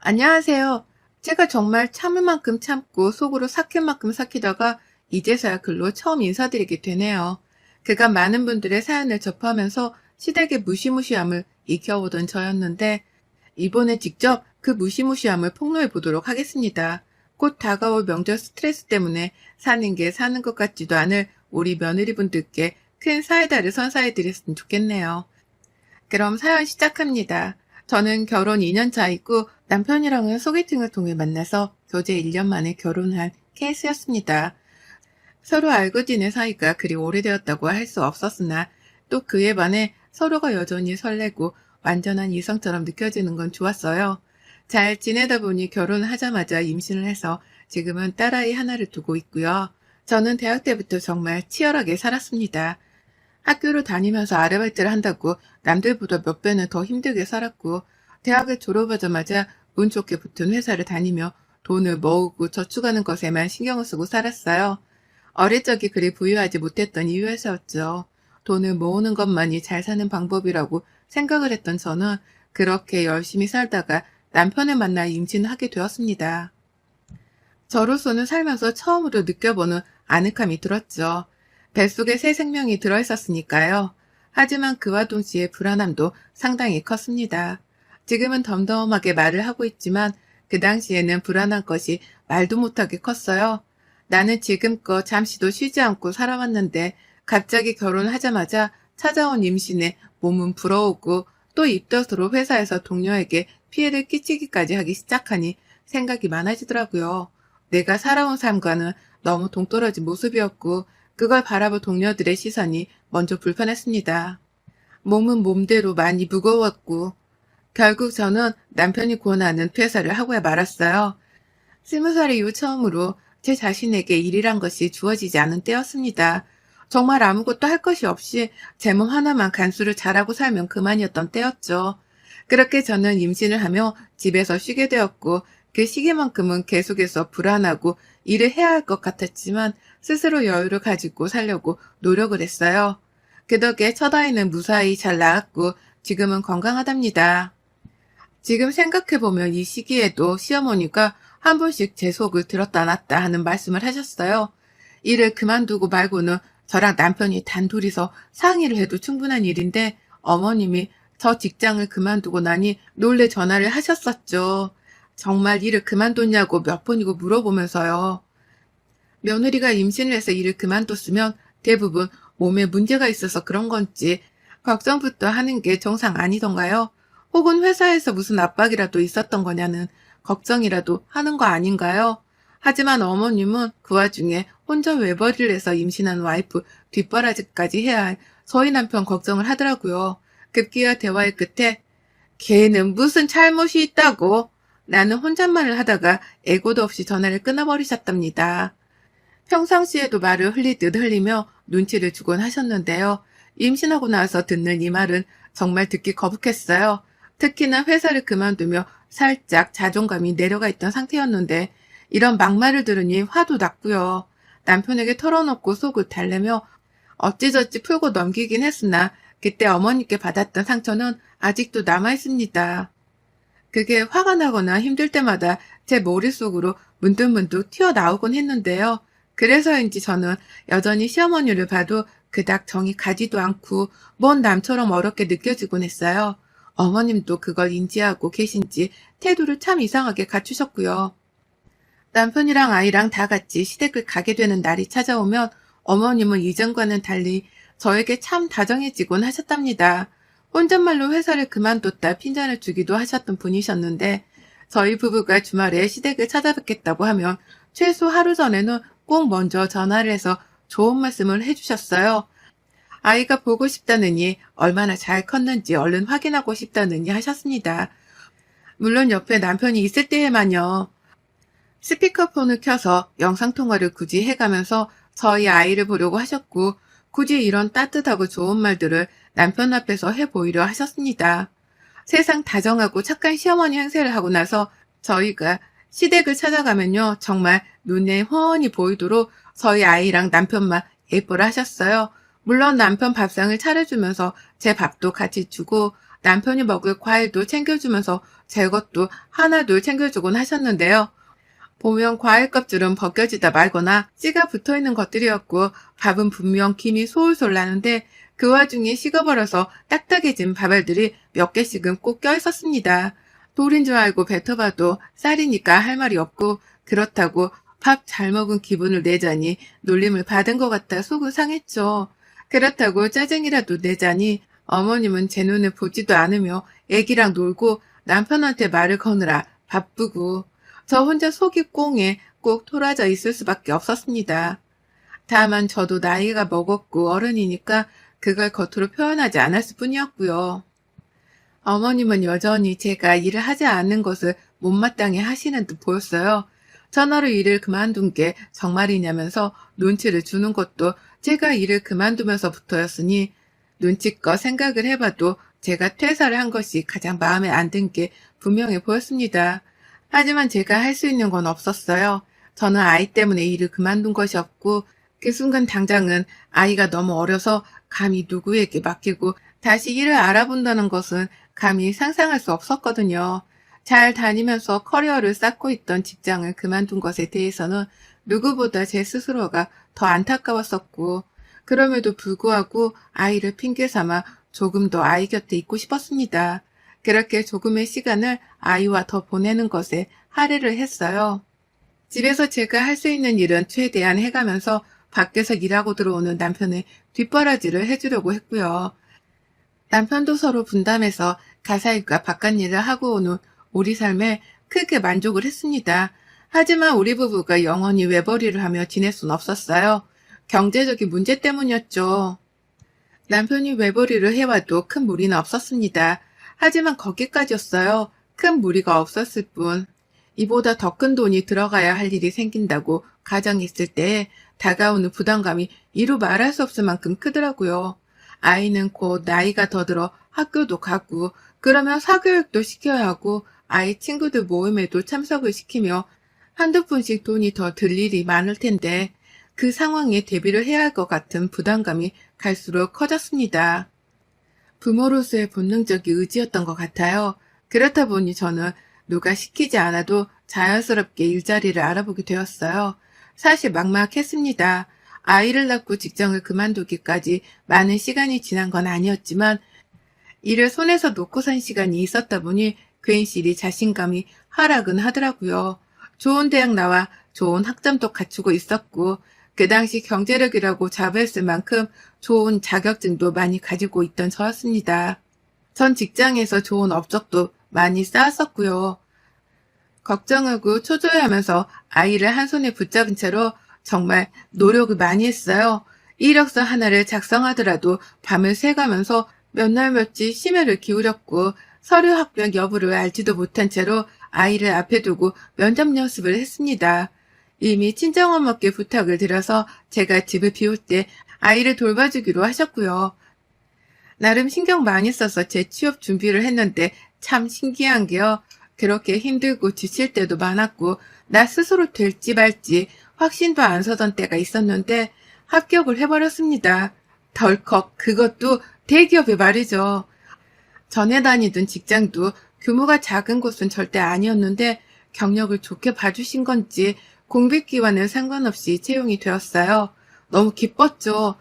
안녕하세요. 제가 정말 참을 만큼 참고 속으로 삭힐 만큼 삭히다가 이제서야 글로 처음 인사드리게 되네요. 그간 많은 분들의 사연을 접하면서 시댁의 무시무시함을 익혀오던 저였는데 이번에 직접 그 무시무시함을 폭로해 보도록 하겠습니다. 곧 다가올 명절 스트레스 때문에 사는 게 사는 것 같지도 않을 우리 며느리분들께 큰 사이다를 선사해 드렸으면 좋겠네요. 그럼 사연 시작합니다. 저는 결혼 2년 차이고 남편이랑은 소개팅을 통해 만나서 교제 1년 만에 결혼한 케이스였습니다. 서로 알고 지낸 사이가 그리 오래되었다고 할 수 없었으나 또 그에 반해 서로가 여전히 설레고 완전한 이성처럼 느껴지는 건 좋았어요. 잘 지내다 보니 결혼하자마자 임신을 해서 지금은 딸아이 하나를 두고 있고요. 저는 대학 때부터 정말 치열하게 살았습니다. 학교를 다니면서 아르바이트를 한다고 남들보다 몇 배는 더 힘들게 살았고, 대학을 졸업하자마자 운 좋게 붙은 회사를 다니며 돈을 모으고 저축하는 것에만 신경을 쓰고 살았어요. 어릴 적이 그리 부유하지 못했던 이유에서였죠. 돈을 모으는 것만이 잘 사는 방법이라고 생각을 했던 저는 그렇게 열심히 살다가 남편을 만나 임신하게 되었습니다. 저로서는 살면서 처음으로 느껴보는 아늑함이 들었죠. 뱃속에 새 생명이 들어있었으니까요. 하지만 그와 동시에 불안함도 상당히 컸습니다. 지금은 덤덤하게 말을 하고 있지만 그 당시에는 불안한 것이 말도 못하게 컸어요. 나는 지금껏 잠시도 쉬지 않고 살아왔는데 갑자기 결혼하자마자 찾아온 임신에 몸은 부러우고 또 입덧으로 회사에서 동료에게 피해를 끼치기까지 하기 시작하니 생각이 많아지더라고요. 내가 살아온 삶과는 너무 동떨어진 모습이었고 그걸 바라볼 동료들의 시선이 먼저 불편했습니다. 몸은 몸대로 많이 무거웠고 결국 저는 남편이 권하는 퇴사를 하고야 말았어요. 20살 이후 처음으로 제 자신에게 일이란 것이 주어지지 않은 때였습니다. 정말 아무것도 할 것이 없이 제 몸 하나만 간수를 잘하고 살면 그만이었던 때였죠. 그렇게 저는 임신을 하며 집에서 쉬게 되었고 그 시기만큼은 계속해서 불안하고 일을 해야 할 것 같았지만 스스로 여유를 가지고 살려고 노력을 했어요. 그 덕에 첫 아이는 무사히 잘 낳았고 지금은 건강하답니다. 지금 생각해보면 이 시기에도 시어머니가 한 번씩 제 속을 들었다 놨다 하는 말씀을 하셨어요. 일을 그만두고 말고는 저랑 남편이 단둘이서 상의를 해도 충분한 일인데 어머님이 저 직장을 그만두고 나니 놀래 전화를 하셨었죠. 정말 일을 그만뒀냐고 몇 번이고 물어보면서요. 며느리가 임신을 해서 일을 그만뒀으면 대부분 몸에 문제가 있어서 그런 건지 걱정부터 하는 게 정상 아니던가요? 혹은 회사에서 무슨 압박이라도 있었던 거냐는 걱정이라도 하는 거 아닌가요? 하지만 어머님은 그 와중에 혼자 외벌이를 해서 임신한 와이프 뒷바라지까지 해야 할 저희 남편 걱정을 하더라고요. 급기야 대화의 끝에 걔는 무슨 잘못이 있다고 나는 혼잣말을 하다가 애고도 없이 전화를 끊어버리셨답니다. 평상시에도 말을 흘리듯 흘리며 눈치를 주곤 하셨는데요. 임신하고 나서 듣는 이 말은 정말 듣기 거북했어요. 특히나 회사를 그만두며 살짝 자존감이 내려가 있던 상태였는데 이런 막말을 들으니 화도 났고요. 남편에게 털어놓고 속을 달래며 어찌저찌 풀고 넘기긴 했으나 그때 어머니께 받았던 상처는 아직도 남아있습니다. 그게 화가 나거나 힘들 때마다 제 머릿속으로 문득문득 튀어나오곤 했는데요. 그래서인지 저는 여전히 시어머니를 봐도 그닥 정이 가지도 않고 먼 남처럼 어렵게 느껴지곤 했어요. 어머님도 그걸 인지하고 계신지 태도를 참 이상하게 갖추셨고요. 남편이랑 아이랑 다 같이 시댁을 가게 되는 날이 찾아오면 어머님은 이전과는 달리 저에게 참 다정해지곤 하셨답니다. 혼잣말로 회사를 그만뒀다 핀잔을 주기도 하셨던 분이셨는데 저희 부부가 주말에 시댁을 찾아뵙겠다고 하면 최소 하루 전에는 꼭 먼저 전화를 해서 좋은 말씀을 해주셨어요. 아이가 보고 싶다느니 얼마나 잘 컸는지 얼른 확인하고 싶다느니 하셨습니다. 물론 옆에 남편이 있을 때에만요. 스피커폰을 켜서 영상통화를 굳이 해가면서 저희 아이를 보려고 하셨고 굳이 이런 따뜻하고 좋은 말들을 남편 앞에서 해보이려 하셨습니다. 세상 다정하고 착한 시어머니 행세를 하고 나서 저희가 시댁을 찾아가면요. 정말 눈에 훤히 보이도록 저희 아이랑 남편만 예뻐라 하셨어요. 물론 남편 밥상을 차려주면서 제 밥도 같이 주고 남편이 먹을 과일도 챙겨주면서 제 것도 하나둘 챙겨주곤 하셨는데요. 보면 과일 껍질은 벗겨지다 말거나 씨가 붙어있는 것들이었고 밥은 분명 김이 솔솔 나는데 그 와중에 식어버려서 딱딱해진 밥알들이 몇 개씩은 꼭 껴있었습니다. 돌인 줄 알고 뱉어봐도 쌀이니까 할 말이 없고 그렇다고 밥 잘 먹은 기분을 내자니 놀림을 받은 것 같아 속은 상했죠. 그렇다고 짜증이라도 내자니 어머님은 제 눈을 보지도 않으며 애기랑 놀고 남편한테 말을 거느라 바쁘고 저 혼자 속이 꽁해 꼭 토라져 있을 수밖에 없었습니다. 다만 저도 나이가 먹었고 어른이니까 그걸 겉으로 표현하지 않았을 뿐이었고요. 어머님은 여전히 제가 일을 하지 않는 것을 못마땅해 하시는 듯 보였어요. 전화로 일을 그만둔 게 정말이냐면서 눈치를 주는 것도 제가 일을 그만두면서부터였으니 눈치껏 생각을 해봐도 제가 퇴사를 한 것이 가장 마음에 안 든 게 분명해 보였습니다. 하지만 제가 할 수 있는 건 없었어요. 저는 아이 때문에 일을 그만둔 것이었고 그 순간 당장은 아이가 너무 어려서 감히 누구에게 맡기고 다시 일을 알아본다는 것은 감히 상상할 수 없었거든요. 잘 다니면서 커리어를 쌓고 있던 직장을 그만둔 것에 대해서는 누구보다 제 스스로가 더 안타까웠었고 그럼에도 불구하고 아이를 핑계 삼아 조금 더 아이 곁에 있고 싶었습니다. 그렇게 조금의 시간을 아이와 더 보내는 것에 할애를 했어요. 집에서 제가 할 수 있는 일은 최대한 해가면서 밖에서 일하고 들어오는 남편의 뒷바라지를 해주려고 했고요. 남편도 서로 분담해서 가사일과 바깥일을 하고 오는 우리 삶에 크게 만족을 했습니다. 하지만 우리 부부가 영원히 외벌이를 하며 지낼 순 없었어요. 경제적인 문제 때문이었죠. 남편이 외벌이를 해와도 큰 무리는 없었습니다. 하지만 거기까지였어요. 큰 무리가 없었을 뿐. 이보다 더 큰 돈이 들어가야 할 일이 생긴다고 가정했을 때 다가오는 부담감이 이루 말할 수 없을 만큼 크더라고요. 아이는 곧 나이가 더 들어 학교도 가고 그러면 사교육도 시켜야 하고 아이 친구들 모임에도 참석을 시키며 한두 푼씩 돈이 더 들 일이 많을 텐데 그 상황에 대비를 해야 할 것 같은 부담감이 갈수록 커졌습니다. 부모로서의 본능적인 의지였던 것 같아요. 그렇다 보니 저는 누가 시키지 않아도 자연스럽게 일자리를 알아보게 되었어요. 사실 막막했습니다. 아이를 낳고 직장을 그만두기까지 많은 시간이 지난 건 아니었지만 일을 손에서 놓고 산 시간이 있었다 보니 괜시리 자신감이 하락은 하더라고요. 좋은 대학 나와 좋은 학점도 갖추고 있었고 그 당시 경제력이라고 자부했을 만큼 좋은 자격증도 많이 가지고 있던 저였습니다. 전 직장에서 좋은 업적도 많이 쌓았었고요. 걱정하고 초조해하면서 아이를 한 손에 붙잡은 채로 정말 노력을 많이 했어요. 이력서 하나를 작성하더라도 밤을 새가면서 몇 날 며칠 심혈을 기울였고 서류 합격 여부를 알지도 못한 채로 아이를 앞에 두고 면접 연습을 했습니다. 이미 친정엄마께 부탁을 드려서 제가 집을 비울 때 아이를 돌봐주기로 하셨고요. 나름 신경 많이 써서 제 취업 준비를 했는데 참 신기한 게요. 그렇게 힘들고 지칠 때도 많았고 나 스스로 될지 말지 확신도 안 서던 때가 있었는데 합격을 해버렸습니다. 덜컥 그것도 대기업에 말이죠. 전에 다니던 직장도 규모가 작은 곳은 절대 아니었는데 경력을 좋게 봐주신 건지 공백기와는 상관없이 채용이 되었어요. 너무 기뻤죠.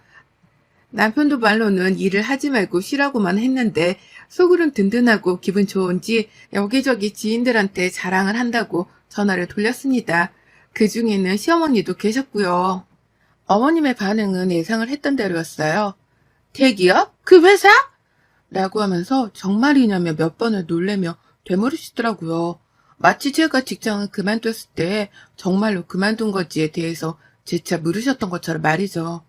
남편도 말로는 일을 하지 말고 쉬라고만 했는데 속으론 든든하고 기분 좋은지 여기저기 지인들한테 자랑을 한다고 전화를 돌렸습니다. 그 중에는 시어머니도 계셨고요. 어머님의 반응은 예상을 했던 대로였어요. 대기업? 그 회사? 라고 하면서 정말이냐며 몇 번을 놀래며 되물으시더라고요. 마치 제가 직장을 그만뒀을 때 정말로 그만둔 건지에 대해서 재차 물으셨던 것처럼 말이죠.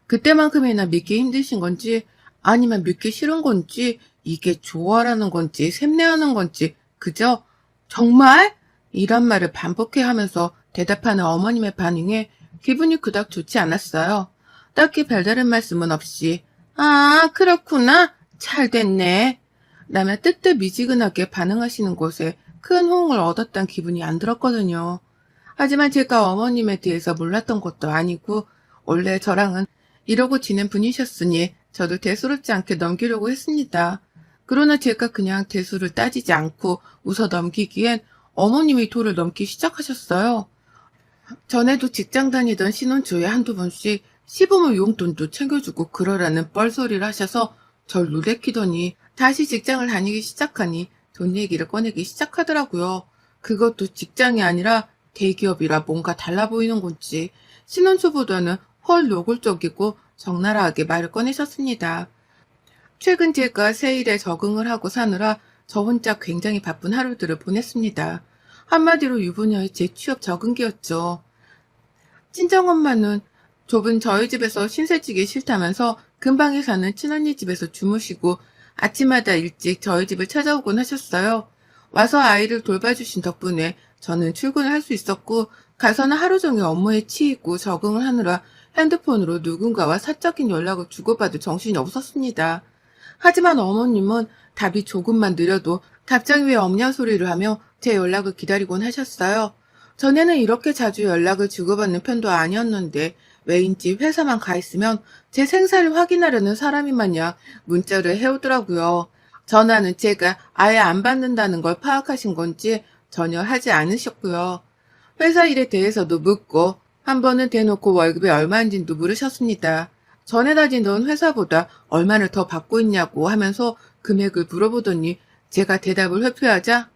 그때만큼이나 믿기 힘드신 건지 아니면 믿기 싫은 건지 이게 좋아라는 건지 샘내하는 건지 그저 정말? 이란 말을 반복해 하면서 대답하는 어머님의 반응에 기분이 그닥 좋지 않았어요. 딱히 별다른 말씀은 없이 아 그렇구나 잘 됐네 라며 뜨뜻미지근하게 반응하시는 곳에 큰 호응을 얻었단 기분이 안 들었거든요. 하지만 제가 어머님에 대해서 몰랐던 것도 아니고 원래 저랑은 이러고 지낸 분이셨으니 저도 대수롭지 않게 넘기려고 했습니다. 그러나 제가 그냥 대수를 따지지 않고 웃어 넘기기엔 어머님이 도를 넘기 시작하셨어요. 전에도 직장 다니던 신혼초에 한두 번씩 시부모 용돈도 챙겨주고 그러라는 뻘소리를 하셔서 절 놀래키더니 다시 직장을 다니기 시작하니 돈 얘기를 꺼내기 시작하더라고요. 그것도 직장이 아니라 대기업이라 뭔가 달라 보이는 건지 신혼초보다는 훨 노골적이고 적나라하게 말을 꺼내셨습니다. 최근 제가 새 일에 적응을 하고 사느라 저 혼자 굉장히 바쁜 하루들을 보냈습니다. 한마디로 유부녀의 재취업 적응기였죠. 친정엄마는 좁은 저희 집에서 신세지기 싫다면서 근방에 사는 친언니 집에서 주무시고 아침마다 일찍 저희 집을 찾아오곤 하셨어요. 와서 아이를 돌봐주신 덕분에 저는 출근을 할 수 있었고 가서는 하루 종일 업무에 치이고 적응을 하느라 핸드폰으로 누군가와 사적인 연락을 주고받을 정신이 없었습니다. 하지만 어머님은 답이 조금만 느려도 답장 왜 없냐 소리를 하며 제 연락을 기다리곤 하셨어요. 전에는 이렇게 자주 연락을 주고받는 편도 아니었는데 왜인지 회사만 가 있으면 제 생사를 확인하려는 사람이 마냥 문자를 해오더라고요. 전화는 제가 아예 안 받는다는 걸 파악하신 건지 전혀 하지 않으셨고요. 회사 일에 대해서도 묻고 한 번은 대놓고 월급이 얼마인지도 물으셨습니다. 전에 다니던 회사보다 얼마를 더 받고 있냐고 하면서 금액을 물어보더니 제가 대답을 회피하자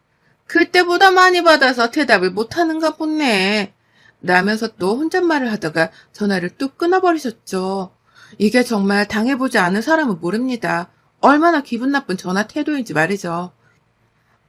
그때보다 많이 받아서 대답을 못하는가 보네. 라면서 또 혼잣말을 하다가 전화를 뚝 끊어버리셨죠. 이게 정말 당해보지 않은 사람은 모릅니다. 얼마나 기분 나쁜 전화 태도인지 말이죠.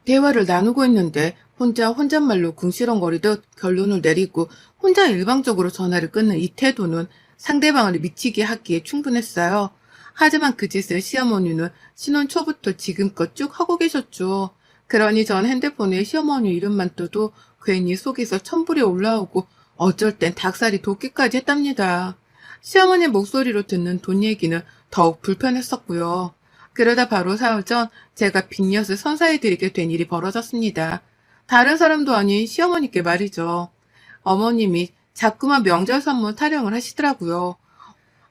대화를 나누고 있는데 혼자 혼잣말로 궁시렁거리듯 결론을 내리고 혼자 일방적으로 전화를 끊는 이 태도는 상대방을 미치게 하기에 충분했어요. 하지만 그 짓을 시어머니는 신혼 초부터 지금껏 쭉 하고 계셨죠. 그러니 전 핸드폰에 시어머니 이름만 떠도 괜히 속에서 천불이 올라오고 어쩔 땐 닭살이 돋기까지 했답니다. 시어머니 목소리로 듣는 돈 얘기는 더욱 불편했었고요. 그러다 바로 사흘 전 제가 빚엿을 선사해드리게 된 일이 벌어졌습니다. 다른 사람도 아닌 시어머니께 말이죠. 어머님이 자꾸만 명절 선물 타령을 하시더라고요.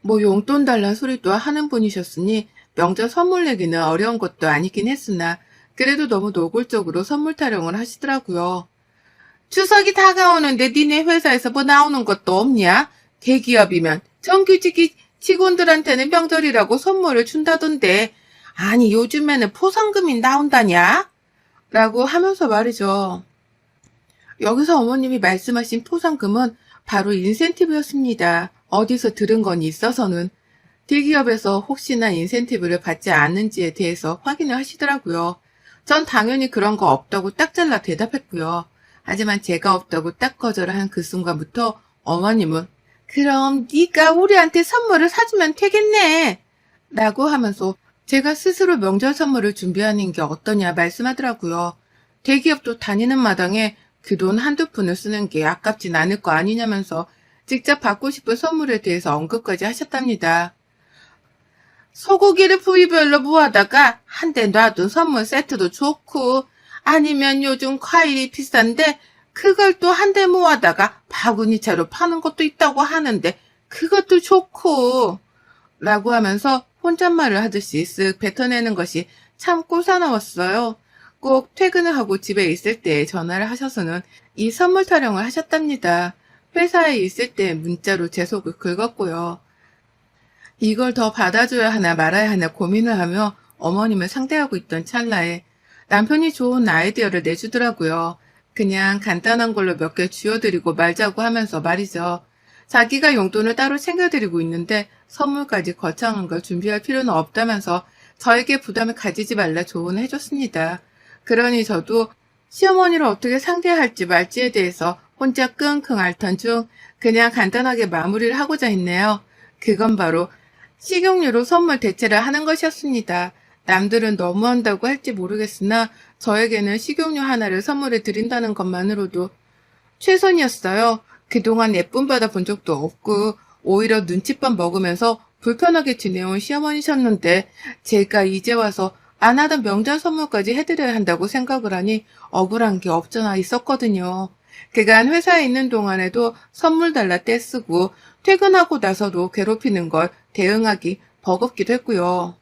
뭐 용돈 달란 소리도 하는 분이셨으니 명절 선물 내기는 어려운 것도 아니긴 했으나 그래도 너무 노골적으로 선물 타령을 하시더라고요. 추석이 다가오는데 니네 회사에서 뭐 나오는 것도 없냐? 대기업이면 정규직이 직원들한테는 명절이라고 선물을 준다던데 아니 요즘에는 포상금이 나온다냐? 라고 하면서 말이죠. 여기서 어머님이 말씀하신 포상금은 바로 인센티브였습니다. 어디서 들은 건 있어서는 대기업에서 혹시나 인센티브를 받지 않는지에 대해서 확인을 하시더라고요. 전 당연히 그런 거 없다고 딱 잘라 대답했고요. 하지만 제가 없다고 딱 거절을 한 그 순간부터 어머님은 그럼 네가 우리한테 선물을 사주면 되겠네 라고 하면서 제가 스스로 명절 선물을 준비하는 게 어떠냐 말씀하더라고요. 대기업도 다니는 마당에 그 돈 한두 푼을 쓰는 게 아깝진 않을 거 아니냐면서 직접 받고 싶은 선물에 대해서 언급까지 하셨답니다. 소고기를 부위별로 모아다가 한 대 놔둔 선물 세트도 좋고 아니면 요즘 과일이 비싼데 그걸 또 한 대 모아다가 바구니차로 파는 것도 있다고 하는데 그것도 좋고 라고 하면서 혼잣말을 하듯이 쓱 뱉어내는 것이 참 꼴사나웠어요. 꼭 퇴근을 하고 집에 있을 때 전화를 하셔서는 이 선물 타령을 하셨답니다. 회사에 있을 때 문자로 제 속을 긁었고요. 이걸 더 받아줘야 하나 말아야 하나 고민을 하며 어머님을 상대하고 있던 찰나에 남편이 좋은 아이디어를 내주더라고요. 그냥 간단한 걸로 몇 개 쥐어드리고 말자고 하면서 말이죠. 자기가 용돈을 따로 챙겨드리고 있는데 선물까지 거창한 걸 준비할 필요는 없다면서 저에게 부담을 가지지 말라 조언을 해줬습니다. 그러니 저도 시어머니를 어떻게 상대해야 할지 말지에 대해서 혼자 끙끙 앓던 중 그냥 간단하게 마무리를 하고자 했네요. 그건 바로 식용유로 선물 대체를 하는 것이었습니다. 남들은 너무한다고 할지 모르겠으나 저에게는 식용유 하나를 선물해 드린다는 것만으로도 최선이었어요. 그동안 예쁨 받아본 적도 없고 오히려 눈칫밥 먹으면서 불편하게 지내온 시어머니셨는데 제가 이제 와서 안 하던 명절 선물까지 해드려야 한다고 생각을 하니 억울한 게 없잖아 있었거든요. 그간 회사에 있는 동안에도 선물 달라 떼쓰고 퇴근하고 나서도 괴롭히는 걸 대응하기 버겁기도 했고요.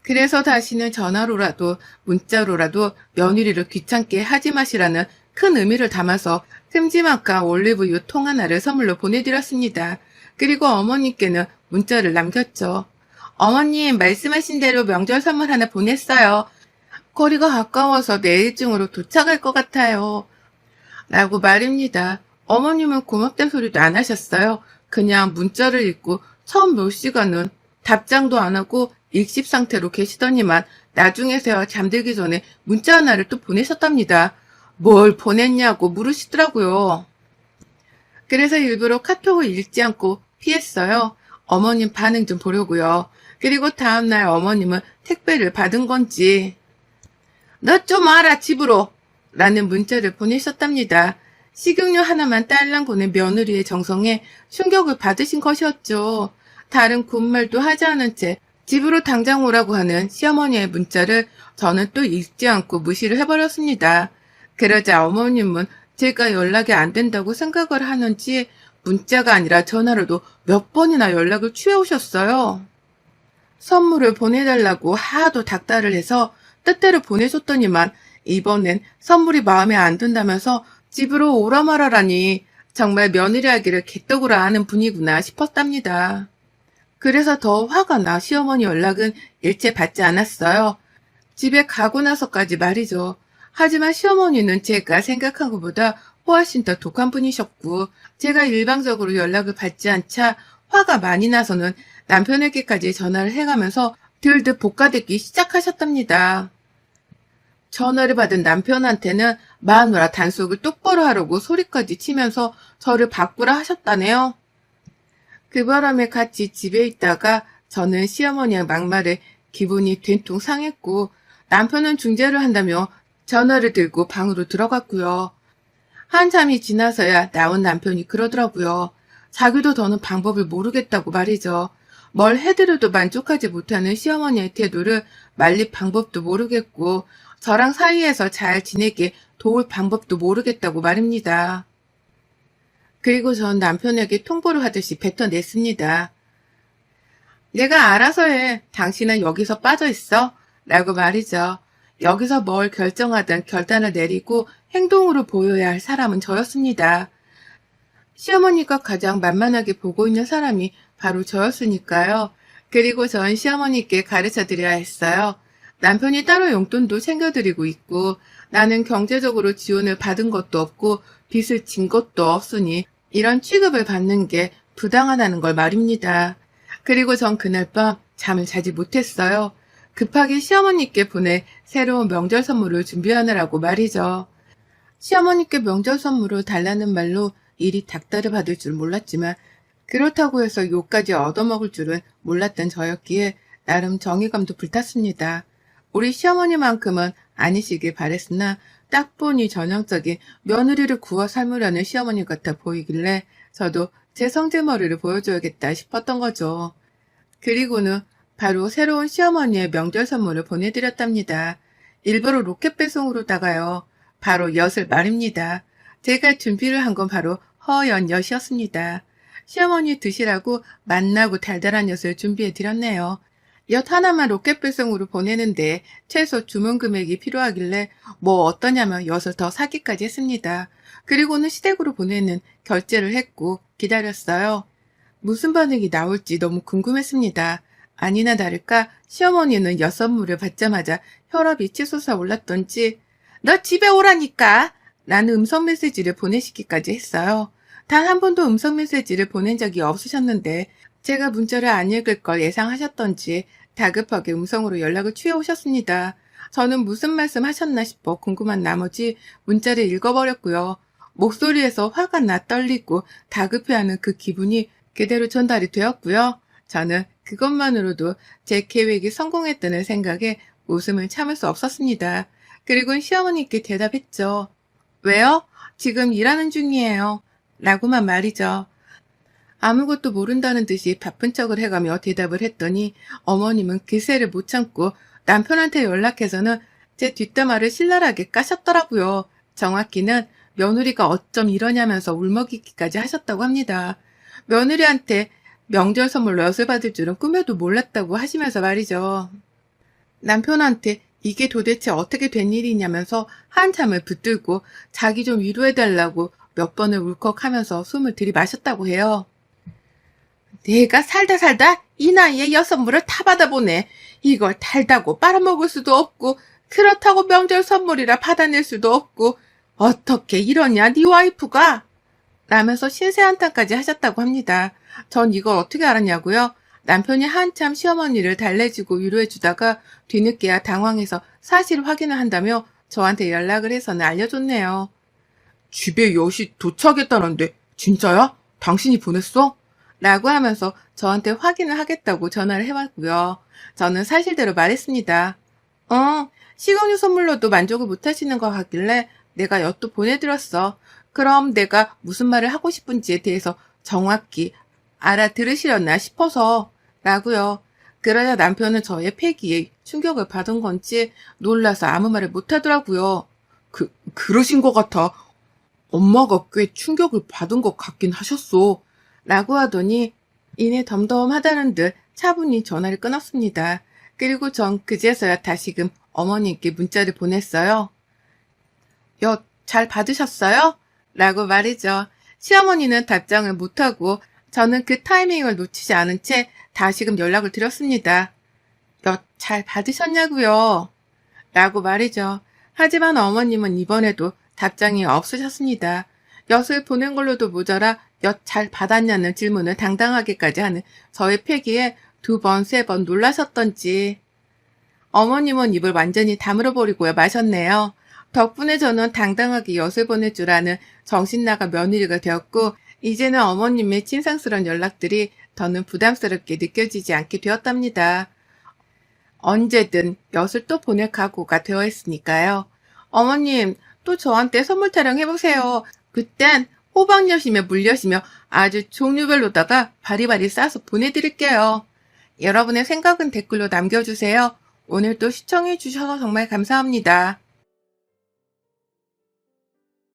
그래서 다시는 전화로라도 문자로라도 며느리를 귀찮게 하지 마시라는 큰 의미를 담아서 큼지막한 올리브유 통 하나를 선물로 보내드렸습니다. 그리고 어머님께는 문자를 남겼죠. 어머님, 말씀하신 대로 명절 선물 하나 보냈어요. 거리가 가까워서 내일쯤으로 도착할 것 같아요. 라고 말입니다. 어머님은 고맙다는 소리도 안 하셨어요. 그냥 문자를 읽고 처음 몇 시간은 답장도 안 하고 일십 상태로 계시더니만 나중에서야 잠들기 전에 문자 하나를 또 보내셨답니다. 뭘 보냈냐고 물으시더라고요. 그래서 일부러 카톡을 읽지 않고 피했어요. 어머님 반응 좀 보려고요. 그리고 다음날 어머님은 택배를 받은 건지 너 좀 와라 집으로 라는 문자를 보내셨답니다. 식용유 하나만 딸랑 보낸 며느리의 정성에 충격을 받으신 것이었죠. 다른 군말도 하지 않은 채 집으로 당장 오라고 하는 시어머니의 문자를 저는 또 읽지 않고 무시를 해버렸습니다. 그러자 어머님은 제가 연락이 안 된다고 생각을 하는지 문자가 아니라 전화로도 몇 번이나 연락을 취해오셨어요. 선물을 보내달라고 하도 닥달을 해서 뜻대로 보내줬더니만 이번엔 선물이 마음에 안 든다면서 집으로 오라 말하라니 정말 며느리하기를 개떡으로 아는 분이구나 싶었답니다. 그래서 더 화가 나 시어머니 연락은 일체 받지 않았어요. 집에 가고 나서까지 말이죠. 하지만 시어머니는 제가 생각한 것보다 훨씬 더 독한 분이셨고 제가 일방적으로 연락을 받지 않자 화가 많이 나서는 남편에게까지 전화를 해가면서 들듯 볶아대기 시작하셨답니다. 전화를 받은 남편한테는 마누라 단속을 똑바로 하라고 소리까지 치면서 저를 바꾸라 하셨다네요. 그 바람에 같이 집에 있다가 저는 시어머니의 막말에 기분이 된통 상했고 남편은 중재를 한다며 전화를 들고 방으로 들어갔고요. 한참이 지나서야 나온 남편이 그러더라고요. 자기도 더는 방법을 모르겠다고 말이죠. 뭘 해드려도 만족하지 못하는 시어머니의 태도를 말릴 방법도 모르겠고 저랑 사이에서 잘 지내게 도울 방법도 모르겠다고 말입니다. 그리고 전 남편에게 통보를 하듯이 뱉어냈습니다. 내가 알아서 해. 당신은 여기서 빠져있어. 라고 말이죠. 여기서 뭘 결정하든 결단을 내리고 행동으로 보여야 할 사람은 저였습니다. 시어머니가 가장 만만하게 보고 있는 사람이 바로 저였으니까요. 그리고 전 시어머니께 가르쳐드려야 했어요. 남편이 따로 용돈도 챙겨드리고 있고 나는 경제적으로 지원을 받은 것도 없고 빚을 진 것도 없으니 이런 취급을 받는 게 부당하다는 걸 말입니다. 그리고 전 그날 밤 잠을 자지 못했어요. 급하게 시어머니께 보낼 새로운 명절 선물을 준비하느라고 말이죠. 시어머니께 명절 선물을 달라는 말로 일이 닥달을 받을 줄 몰랐지만 그렇다고 해서 욕까지 얻어먹을 줄은 몰랐던 저였기에 나름 정의감도 불탔습니다. 우리 시어머니만큼은 아니시길 바랬으나 딱 보니 전형적인 며느리를 구워 삶으려는 시어머니 같아 보이길래 저도 제 성질머리를 보여줘야겠다 싶었던 거죠. 그리고는 바로 새로운 시어머니의 명절 선물을 보내드렸답니다. 일부러 로켓 배송으로다가요. 바로 엿을 말입니다. 제가 준비를 한 건 바로 허연 엿이었습니다. 시어머니 드시라고 맛나고 달달한 엿을 준비해드렸네요. 엿 하나만 로켓 배송으로 보내는데 최소 주문 금액이 필요하길래 뭐 어떠냐며 엿을 더 사기까지 했습니다. 그리고는 시댁으로 보내는 결제를 했고 기다렸어요. 무슨 반응이 나올지 너무 궁금했습니다. 아니나 다를까 시어머니는 엿 선물을 받자마자 혈압이 치솟아 올랐던지 너 집에 오라니까 라는 음성 메시지를 보내시기까지 했어요. 단 한 번도 음성 메시지를 보낸 적이 없으셨는데 제가 문자를 안 읽을 걸 예상하셨던지 다급하게 음성으로 연락을 취해 오셨습니다. 저는 무슨 말씀 하셨나 싶어 궁금한 나머지 문자를 읽어버렸고요. 목소리에서 화가 나 떨리고 다급해하는 그 기분이 그대로 전달이 되었고요. 저는 그것만으로도 제 계획이 성공했다는 생각에 웃음을 참을 수 없었습니다. 그리고 시어머니께 대답했죠. 왜요? 지금 일하는 중이에요. 라고만 말이죠. 아무것도 모른다는 듯이 바쁜 척을 해가며 대답을 했더니 어머님은 기세를 못 참고 남편한테 연락해서는 제 뒷담화를 신랄하게 까셨더라고요. 정확히는 며느리가 어쩜 이러냐면서 울먹이기까지 하셨다고 합니다. 며느리한테 명절 선물로 엿을 받을 줄은 꿈에도 몰랐다고 하시면서 말이죠. 남편한테 이게 도대체 어떻게 된 일이냐면서 한참을 붙들고 자기 좀 위로해달라고 몇 번을 울컥하면서 숨을 들이마셨다고 해요. 내가 살다 살다 이 나이에 여선물을 다 받아보네. 이걸 달다고 빨아먹을 수도 없고 그렇다고 명절 선물이라 받아낼 수도 없고 어떻게 이러냐 네 와이프가? 라면서 신세한탄까지 하셨다고 합니다. 전 이걸 어떻게 알았냐고요? 남편이 한참 시어머니를 달래주고 위로해주다가 뒤늦게야 당황해서 사실 확인을 한다며 저한테 연락을 해서는 알려줬네요. 집에 엿이 도착했다는데 진짜야? 당신이 보냈어? 라고 하면서 저한테 확인을 하겠다고 전화를 해왔고요. 저는 사실대로 말했습니다. 식용유 선물로도 만족을 못하시는 것 같길래 내가 엿도 보내드렸어. 그럼 내가 무슨 말을 하고 싶은지에 대해서 정확히 알아들으시려나 싶어서 라고요. 그러자 남편은 저의 패기에 충격을 받은 건지 놀라서 아무 말을 못하더라고요. 그러신 것 같아. 엄마가 꽤 충격을 받은 것 같긴 하셨어. 라고 하더니 이내 덤덤하다는 듯 차분히 전화를 끊었습니다. 그리고 전 그제서야 다시금 어머니께 문자를 보냈어요. 엿 잘 받으셨어요? 라고 말이죠. 시어머니는 답장을 못하고 저는 그 타이밍을 놓치지 않은 채 다시금 연락을 드렸습니다. 엿 잘 받으셨냐고요? 라고 말이죠. 하지만 어머님은 이번에도 답장이 없으셨습니다. 엿을 보낸 걸로도 모자라 엿 잘 받았냐는 질문을 당당하게까지 하는 저의 패기에 2번, 3번 놀라셨던지 어머님은 입을 완전히 다물어버리고야 마셨네요. 덕분에 저는 당당하게 엿을 보낼 줄 아는 정신나간 며느리가 되었고 이제는 어머님의 진상스러운 연락들이 더는 부담스럽게 느껴지지 않게 되었답니다. 언제든 엿을 또 보낼 각오가 되어 있으니까요. 어머님, 또 저한테 선물 타령해보세요. 그땐 호박엿이며 물엿이며 아주 종류별로다가 바리바리 싸서 보내드릴게요. 여러분의 생각은 댓글로 남겨주세요. 오늘도 시청해주셔서 정말 감사합니다.